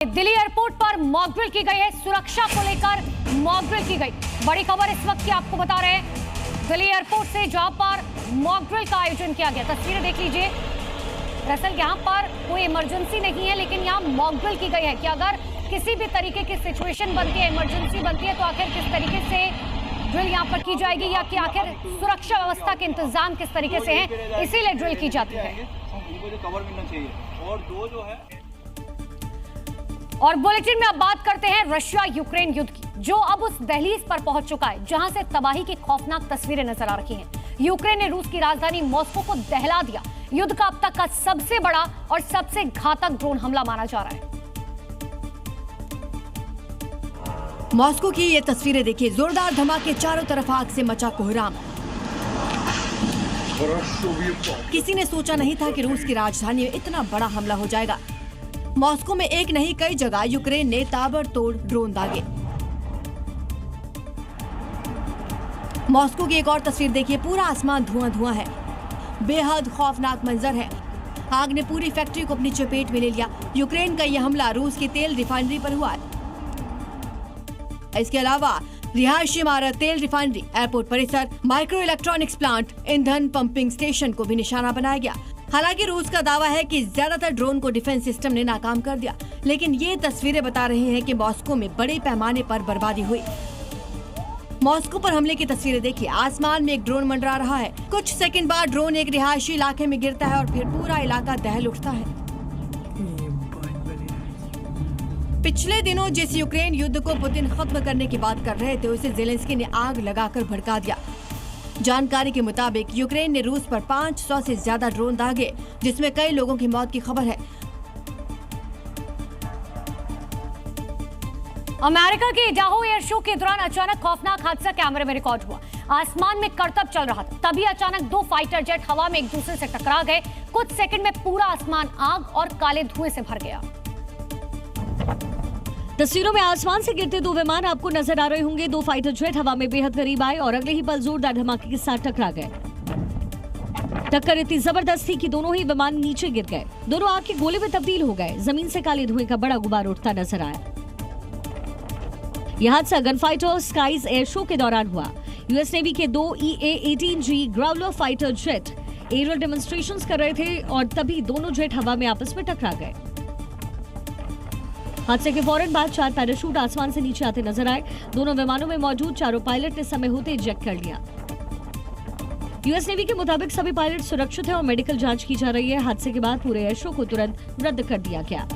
Delhi airport पर mock drill की गई है। सुरक्षा को लेकर मॉक ड्रिल की गई। बड़ी खबर इस वक्त की आपको बता रहे हैं दिल्ली एयरपोर्ट से, जहां पर मॉक ड्रिल का आयोजन किया गया। तस्वीरें देख लीजिए। दरअसल यहां पर कोई इमरजेंसी नहीं है, लेकिन यहां मॉक ड्रिल की गई है कि अगर किसी भी तरीके की सिचुएशन बनती है, इमरजेंसी बनती है, तो आखिर किस तरीके से ड्रिल यहाँ पर की जाएगी, या कि आखिर सुरक्षा व्यवस्था के इंतजाम किस तरीके से हैं, इसीलिए ड्रिल की जाती है। कवर मिलना चाहिए। और दो जो है और बुलेटिन में अब बात करते हैं रशिया यूक्रेन युद्ध की, जो अब उस दहलीज पर पहुंच चुका है जहां से तबाही की खौफनाक तस्वीरें नजर आ रही हैं। यूक्रेन ने रूस की राजधानी मॉस्को को दहला दिया। युद्ध का अब तक का सबसे बड़ा और सबसे घातक ड्रोन हमला माना जा रहा है। मॉस्को की ये तस्वीरें देखिए। जोरदार धमाके, चारों तरफ आग से मचा कोहराम। किसी ने सोचा नहीं था कि रूस की राजधानी में इतना बड़ा हमला हो जाएगा। मॉस्को में एक नहीं कई जगह यूक्रेन ने ताबड़तोड़ ड्रोन दागे। मॉस्को की एक और तस्वीर देखिए। पूरा आसमान धुआं धुआं है। बेहद खौफनाक मंजर है। आग ने पूरी फैक्ट्री को अपनी चपेट में ले लिया। यूक्रेन का यह हमला रूस की तेल रिफाइनरी पर हुआ। इसके अलावा रिहायशी इमारत, तेल रिफाइनरी, एयरपोर्ट परिसर, माइक्रो इलेक्ट्रॉनिक्स प्लांट, ईंधन पंपिंग स्टेशन को भी निशाना बनाया गया। हालांकि रूस का दावा है कि ज्यादातर ड्रोन को डिफेंस सिस्टम ने नाकाम कर दिया, लेकिन ये तस्वीरें बता रही हैं कि मॉस्को में बड़े पैमाने पर बर्बादी हुई। मॉस्को पर हमले की तस्वीरें देखिए। आसमान में एक ड्रोन मंडरा रहा है। कुछ सेकंड बाद ड्रोन एक रिहायशी इलाके में गिरता है और फिर पूरा इलाका दहल उठता है। पिछले दिनों जिस यूक्रेन युद्ध को पुतिन खत्म करने की बात कर रहे थे, उसे ज़ेलेंस्की ने आग लगाकर भड़का दिया। जानकारी के मुताबिक यूक्रेन ने रूस पर 500 से ज्यादा ड्रोन दागे, जिसमें कई लोगों की मौत की खबर है। अमेरिका के इडाहो एयर शो के दौरान अचानक खौफनाक हादसा कैमरे में रिकॉर्ड हुआ। आसमान में करतब चल रहा था, तभी अचानक दो फाइटर जेट हवा में एक दूसरे से टकरा गए। कुछ सेकंड में पूरा आसमान आग और काले धुएं से भर गया। तस्वीरों में आसमान से गिरते दो विमान आपको नजर आ रहे होंगे। दो फाइटर जेट हवा में बेहद करीब आए और अगले ही पल जोरदार धमाके के साथ टकरा गए। टक्कर इतनी जबरदस्त थी कि दोनों ही विमान नीचे गिर गए। दोनों आग के गोले में तब्दील हो गए। जमीन से काले धुएं का बड़ा गुबार उठता नजर आया। यह हादसा Gunfighter Skies air show के दौरान हुआ। यूएस नेवी के दो EA-18G Growler fighter jet aerial demonstrations कर रहे थे और तभी दोनों जेट हवा में आपस में टकरा गए। हादसे के फौरन बाद 4 पैराशूट आसमान से नीचे आते नजर आए। दोनों विमानों में मौजूद चारों पायलट ने समय होते इजेक्ट कर लिया। यूएस नेवी के मुताबिक सभी पायलट सुरक्षित हैं और मेडिकल जांच की जा रही है। हादसे के बाद पूरे एयर शो को तुरंत रद्द कर दिया गया।